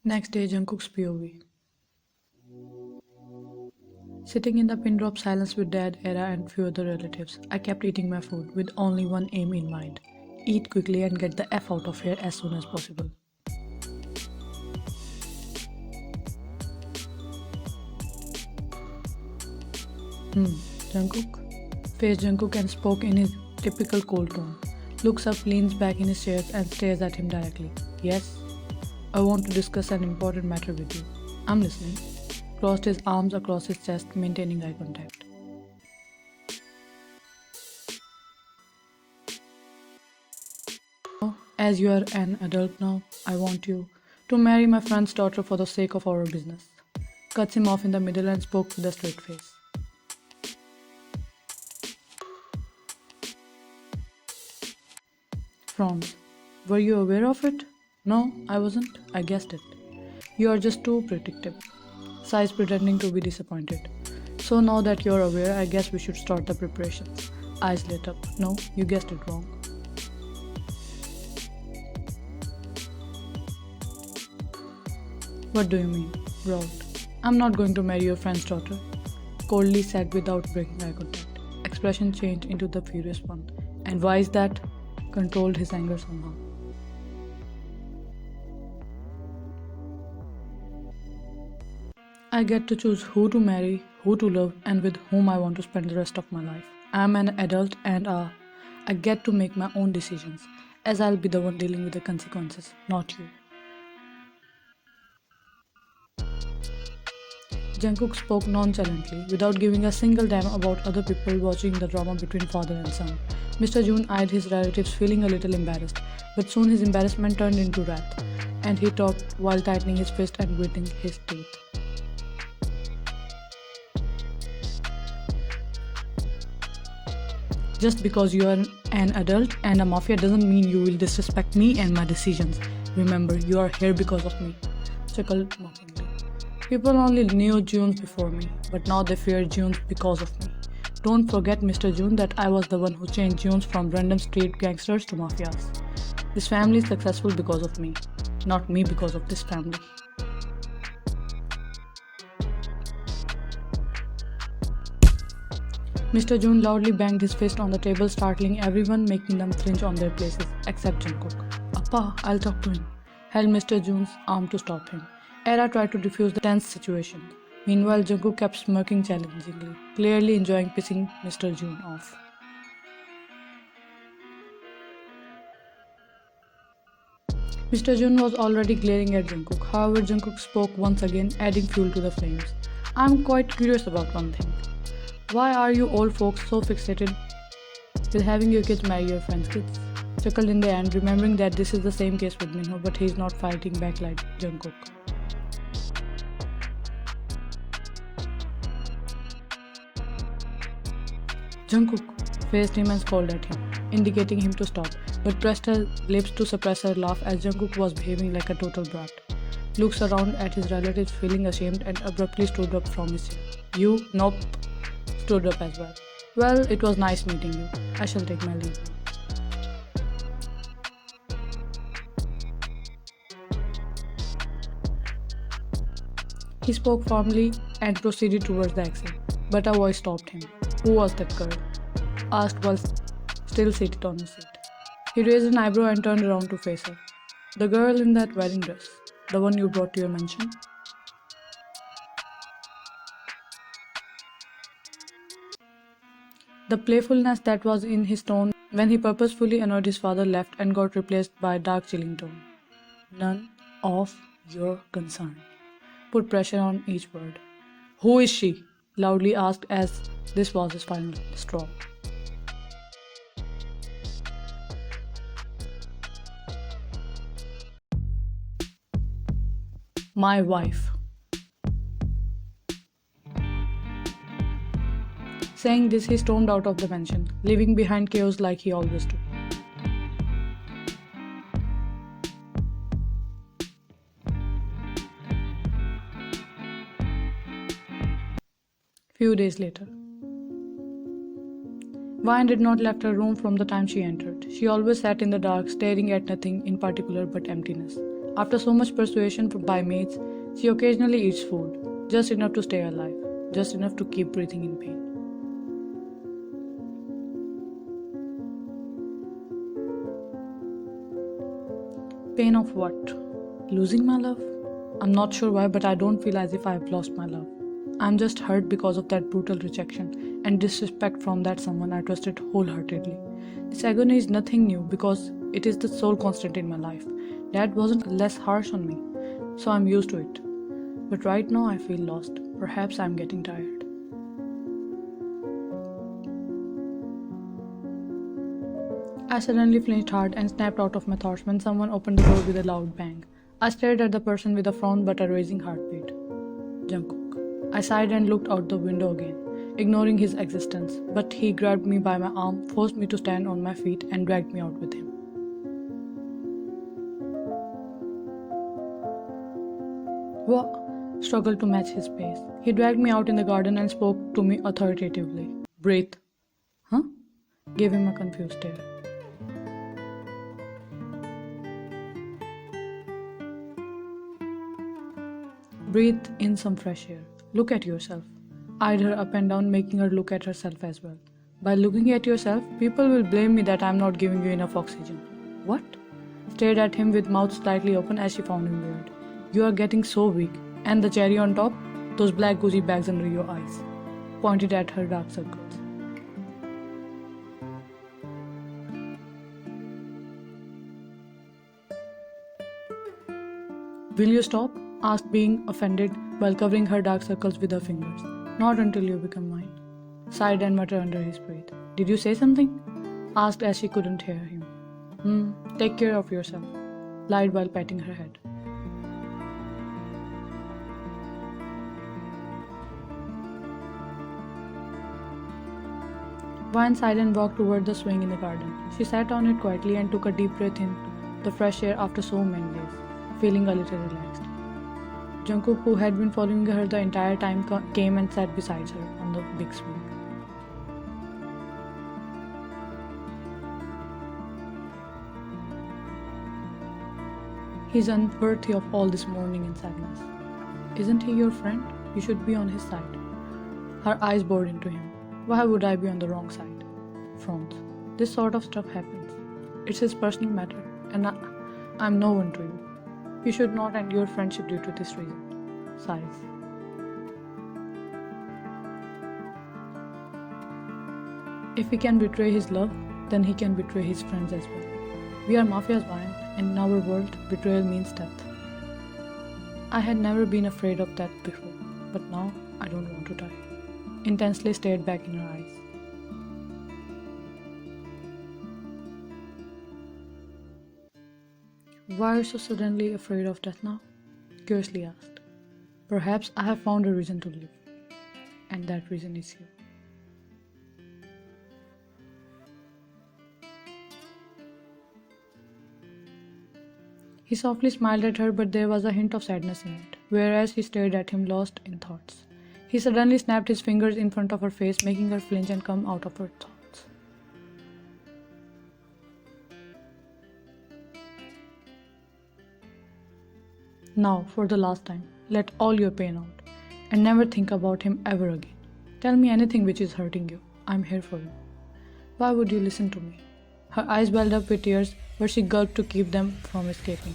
Next day, Jungkook's POV. Sitting in the pin drop silence with dad, Era, and few other relatives, I kept eating my food with only one aim in mind: eat quickly and get the F out of here as soon as possible. Jungkook? Faced Jungkook and spoke in his typical cold tone. Looks up, leans back in his chair, and stares at him directly. Yes? I want to discuss an important matter with you. I'm listening. Crossed his arms across his chest, maintaining eye contact. As you are an adult now, I want you to marry my friend's daughter for the sake of our business. Cuts him off in the middle and spoke with a straight face. Frowns. Were you aware of it? No, I wasn't. I guessed it. You are just too predictable. Sighs, pretending to be disappointed. So now that you're aware, I guess we should start the preparations. Eyes lit up. No, you guessed it wrong. What do you mean? Growled. I'm not going to marry your friend's daughter. Coldly said without breaking eye contact. Expression changed into the furious one. And why is that? Controlled his anger somehow. I get to choose who to marry, who to love, and with whom I want to spend the rest of my life. I'm an adult and I get to make my own decisions, as I'll be the one dealing with the consequences, not you. Jungkook spoke nonchalantly, without giving a single damn about other people watching the drama between father and son. Mr. June eyed his relatives, feeling a little embarrassed, but soon his embarrassment turned into wrath, and he talked while tightening his fist and gritting his teeth. Just because you are an adult and a mafia doesn't mean you will disrespect me and my decisions. Remember, you are here because of me. Chuckled mockingly. People only knew Junes before me, but now they fear Junes because of me. Don't forget, Mr. June, that I was the one who changed Junes from random street gangsters to mafias. This family is successful because of me, not me because of this family. Mr. June loudly banged his fist on the table, startling everyone, making them flinch on their places, except Jungkook. Appa, I'll talk to him. Held Mr. June's arm to stop him. Era tried to defuse the tense situation. Meanwhile, Jungkook kept smirking challengingly, clearly enjoying pissing Mr. June off. Mr. June was already glaring at Jungkook. However, Jungkook spoke once again, adding fuel to the flames. I'm quite curious about one thing. Why are you old folks so fixated with having your kids marry your friends' kids? Chuckled in the end, remembering that this is the same case with Minho, but he's not fighting back like Jungkook. Jungkook faced him and scolded at him, indicating him to stop, but pressed her lips to suppress her laugh as Jungkook was behaving like a total brat. Looks around at his relatives, feeling ashamed, and abruptly stood up from his chair. You? Nope. Stood up as well. Well, it was nice meeting you. I shall take my leave now. He spoke firmly and proceeded towards the exit, but a voice stopped him. Who was that girl? Asked while still seated on his seat. He raised an eyebrow and turned around to face her. The girl in that wedding dress, the one you brought to your mansion? The playfulness that was in his tone when he purposefully annoyed his father left and got replaced by a dark chilling tone. None of your concern. Put pressure on each word. Who is she? Loudly asked as this was his final straw. My wife. Saying this, he stormed out of the mansion, leaving behind chaos like he always do. Few days later. Vine did not left her room from the time she entered. She always sat in the dark, staring at nothing in particular but emptiness. After so much persuasion by mates, she occasionally eats food, just enough to stay alive, just enough to keep breathing in pain. Pain of what? Losing my love? I'm not sure why, but I don't feel as if I've lost my love. I'm just hurt because of that brutal rejection and disrespect from that someone I trusted wholeheartedly. This agony is nothing new because it is the sole constant in my life. Dad wasn't less harsh on me, so I'm used to it. But right now I feel lost. Perhaps I'm getting tired. I suddenly flinched hard and snapped out of my thoughts when someone opened the door with a loud bang. I stared at the person with a frown but a racing heartbeat. Jungkook. I sighed and looked out the window again, ignoring his existence, but he grabbed me by my arm, forced me to stand on my feet, and dragged me out with him. What? Struggled to match his pace. He dragged me out in the garden and spoke to me authoritatively. Breathe. Huh? Gave him a confused stare. Breathe in some fresh air. Look at yourself. Eyed her up and down, making her look at herself as well. By looking at yourself, people will blame me that I'm not giving you enough oxygen. What? Stared at him with mouth slightly open as she found him weird. You are getting so weak. And the cherry on top? Those black Gucci bags under your eyes. Pointed at her dark circles. Will you stop? Asked, being offended, while covering her dark circles with her fingers. Not until you become mine. Sighed and muttered under his breath. Did you say something? Asked as she couldn't hear him. Take care of yourself. Lied while patting her head. Vine sighed and walked toward the swing in the garden. She sat on it quietly and took a deep breath in the fresh air after so many days, feeling a little relaxed. Jungkook, who had been following her the entire time, came and sat beside her on the big swing. He's unworthy of all this mourning and sadness. Isn't he your friend? You should be on his side. Her eyes bored into him. Why would I be on the wrong side? Frowns. This sort of stuff happens. It's his personal matter, and I'm no one to you. You should not end your friendship due to this reason. Sighs. If he can betray his love, then he can betray his friends as well. We are Mafia's Vine, and in our world, betrayal means death. I had never been afraid of death before, but now I don't want to die. Intensely stared back in her eyes. Why are you so suddenly afraid of death now? Curiously asked. Perhaps I have found a reason to live, and that reason is you. He softly smiled at her, but there was a hint of sadness in it, whereas he stared at him lost in thoughts. He suddenly snapped his fingers in front of her face, making her flinch and come out of her thoughts. Now, for the last time, let all your pain out, and never think about him ever again. Tell me anything which is hurting you. I'm here for you. Why would you listen to me? Her eyes welled up with tears, but she gulped to keep them from escaping.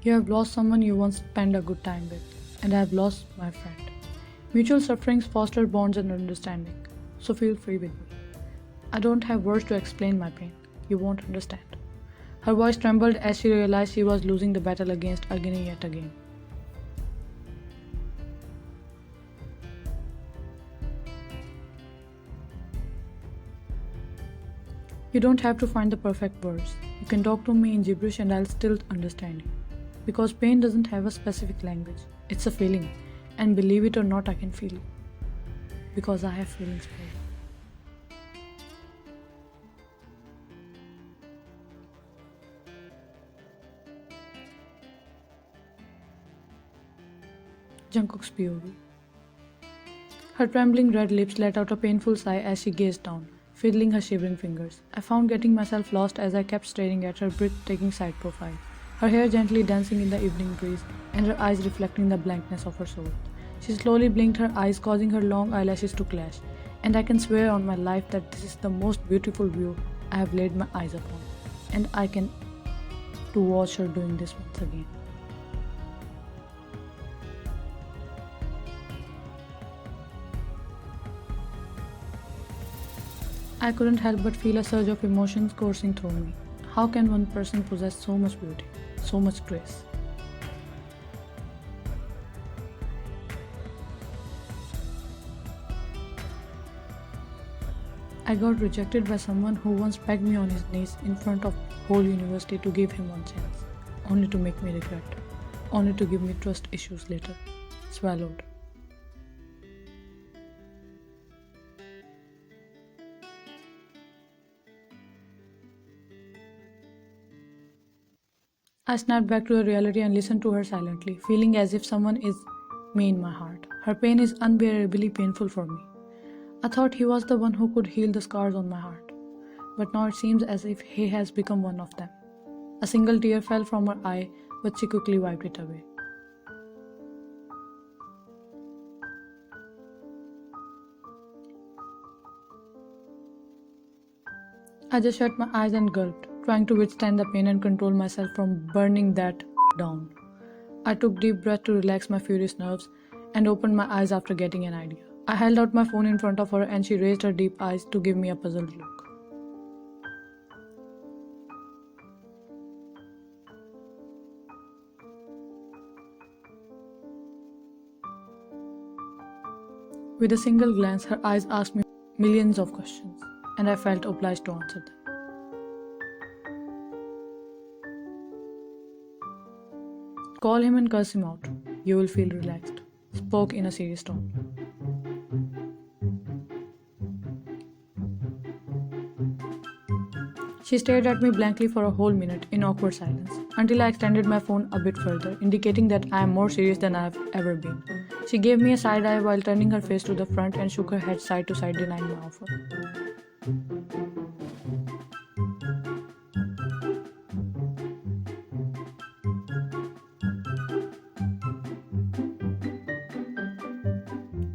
You have lost someone you once spent a good time with, and I have lost my friend. Mutual sufferings foster bonds and understanding, so feel free with me. I don't have words to explain my pain. You won't understand. Her voice trembled as she realized she was losing the battle against agony yet again. You don't have to find the perfect words. You can talk to me in gibberish and I'll still understand you. Because pain doesn't have a specific language. It's a feeling. And believe it or not, I can feel it. Because I have feelings for you. Jungkook's POV. Her trembling red lips let out a painful sigh as she gazed down, fiddling her shivering fingers. I found getting myself lost as I kept staring at her breathtaking side profile, her hair gently dancing in the evening breeze, and her eyes reflecting the blankness of her soul. She slowly blinked her eyes, causing her long eyelashes to clash, and I can swear on my life that this is the most beautiful view I have laid my eyes upon, and I can to watch her doing this once again. I couldn't help but feel a surge of emotions coursing through me. How can one person possess so much beauty, so much grace? I got rejected by someone who once begged me on his knees in front of whole university to give him one chance, only to make me regret, only to give me trust issues later. Swallowed. I snapped back to the reality and listened to her silently, feeling as if someone is me in my heart. Her pain is unbearably painful for me. I thought he was the one who could heal the scars on my heart, but now it seems as if he has become one of them. A single tear fell from her eye, but she quickly wiped it away. I just shut my eyes and gulped, trying to withstand the pain and control myself from burning that down. I took deep breath to relax my furious nerves and opened my eyes after getting an idea. I held out my phone in front of her and she raised her deep eyes to give me a puzzled look. With a single glance, her eyes asked me millions of questions, and I felt obliged to answer them. Call him and curse him out. You will feel relaxed. Spoke in a serious tone. She stared at me blankly for a whole minute in awkward silence, until I extended my phone a bit further, indicating that I am more serious than I have ever been. She gave me a side eye while turning her face to the front and shook her head side to side, denying my offer.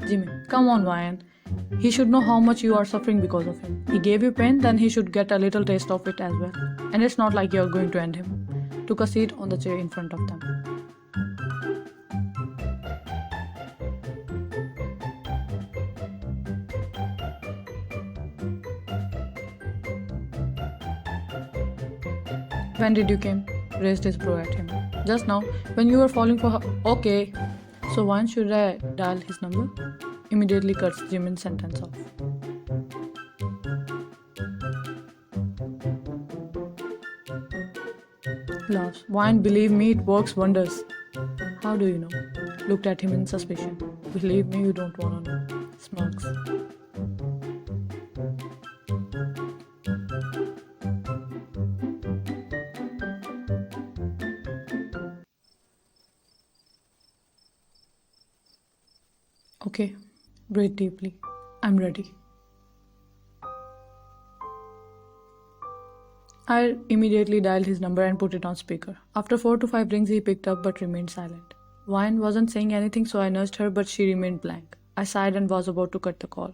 Jimmy, come on, Ryan. He should know how much you are suffering because of him. He gave you pain, then he should get a little taste of it as well. And it's not like you're going to end him. Took a seat on the chair in front of them. When did you came? Raised his brow at him. Just now, when you were falling for her. Okay. So when should I dial his number? Immediately cuts Jimin's sentence off. Laughs. Wine, believe me, it works wonders. How do you know? Looked at him in suspicion. Believe me, you don't wanna know. Smirks. Okay, breathe deeply. I'm ready. I immediately dialed his number and put it on speaker. After 4 to 5 rings, he picked up but remained silent. Vine wasn't saying anything, so I nudged her, but she remained blank. I sighed and was about to cut the call.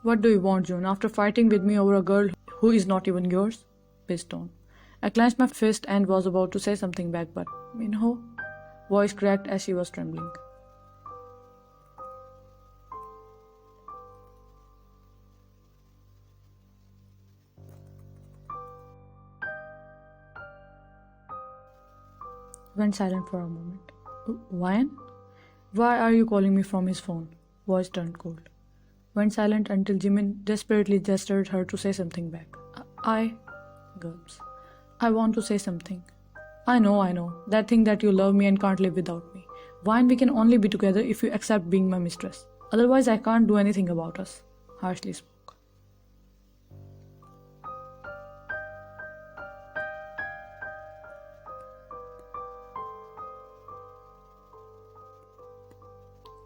What do you want, June? After fighting with me over a girl who is not even yours? Pissed on. I clenched my fist and was about to say something back, but Minho? Voice cracked as she was trembling. Went silent for a moment. Ryan? Why are you calling me from his phone? Voice turned cold. Went silent until Jimin desperately gestured her to say something back. Gulps. I want to say something. I know. That thing that you love me and can't live without me. Vine, we can only be together if you accept being my mistress. Otherwise, I can't do anything about us. Harshly spoke.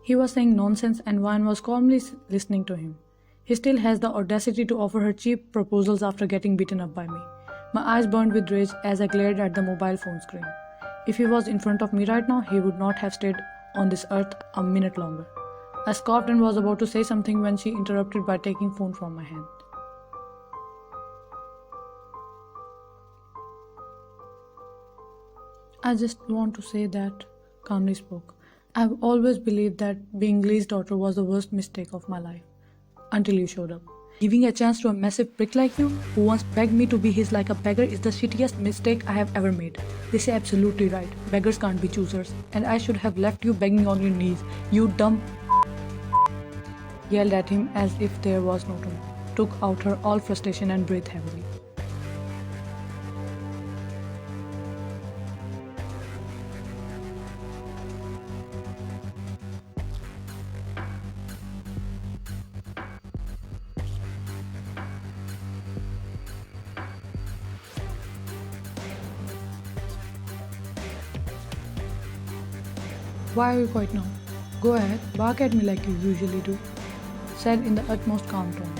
He was saying nonsense and Vine was calmly listening to him. He still has the audacity to offer her cheap proposals after getting beaten up by me. My eyes burned with rage as I glared at the mobile phone screen. If he was in front of me right now, he would not have stayed on this earth a minute longer. I scoffed and was about to say something when she interrupted by taking phone from my hand. I just want to say that, calmly spoke. I've always believed that being Lee's daughter was the worst mistake of my life. Until you showed up. Giving a chance to a massive prick like you, who once begged me to be his like a beggar, is the shittiest mistake I have ever made. They say absolutely right. Beggars can't be choosers. And I should have left you begging on your knees. You dumb yelled at him as if there was no tomorrow. Took out her all frustration and breathed heavily. Why are you quiet now? Go ahead, bark at me like you usually do, said in the utmost calm tone.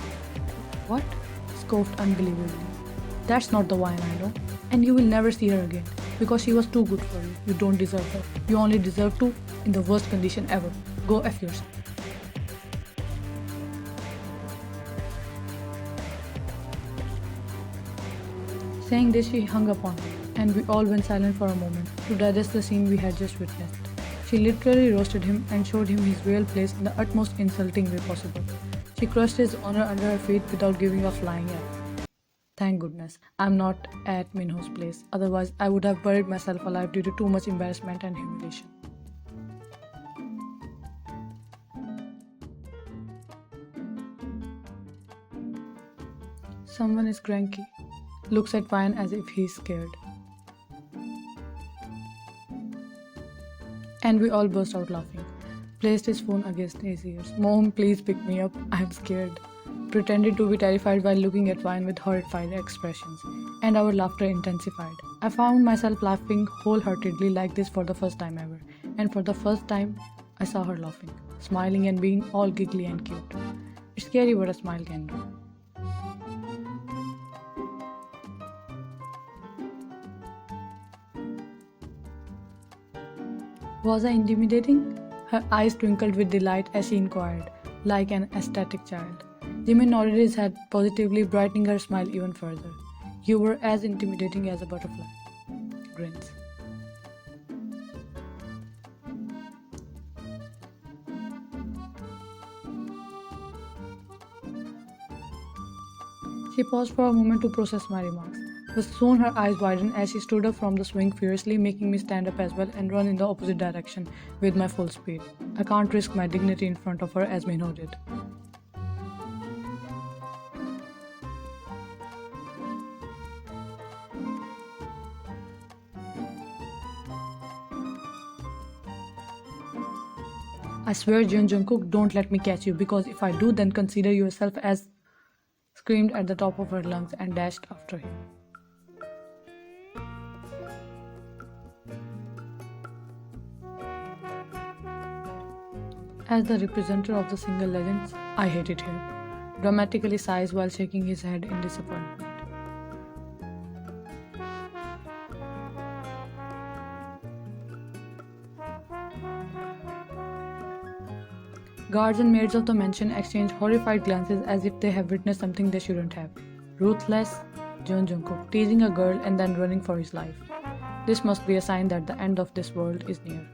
What? Scoffed unbelievably. That's not the Vine I know, and you will never see her again, because she was too good for you. You don't deserve her. You only deserve to in the worst condition ever. Go F yourself. Saying this, she hung up on me, and we all went silent for a moment to digest the scene we had just witnessed. She literally roasted him and showed him his real place in the utmost insulting way possible. She crushed his honor under her feet without giving a flying F. Thank goodness, I'm not at Minho's place, otherwise I would have buried myself alive due to too much embarrassment and humiliation. Someone is cranky. Looks at Vine as if he's scared. And we all burst out laughing. Placed his phone against his ears. Mom, please pick me up. I'm scared. Pretended to be terrified while looking at Vine with horrified expressions. And our laughter intensified. I found myself laughing wholeheartedly like this for the first time ever. And for the first time, I saw her laughing, smiling and being all giggly and cute. It's scary what a smile can do. Was I intimidating? Her eyes twinkled with delight as she inquired, like an ecstatic child. Jimmy nodded his head positively, brightening her smile even further. You were as intimidating as a butterfly. Grins. She paused for a moment to process my remarks, but soon her eyes widened as she stood up from the swing fiercely, making me stand up as well and run in the opposite direction with my full speed. I can't risk my dignity in front of her as Minho did. I swear, Jungkook, don't let me catch you, because if I do, then consider yourself as... Screamed at the top of her lungs and dashed after him. As the representative of the single legends, I hated him. Dramatically sighs while shaking his head in disappointment. Guards and maids of the mansion exchange horrified glances as if they have witnessed something they shouldn't have. Ruthless Jungkook teasing a girl and then running for his life. This must be a sign that the end of this world is near.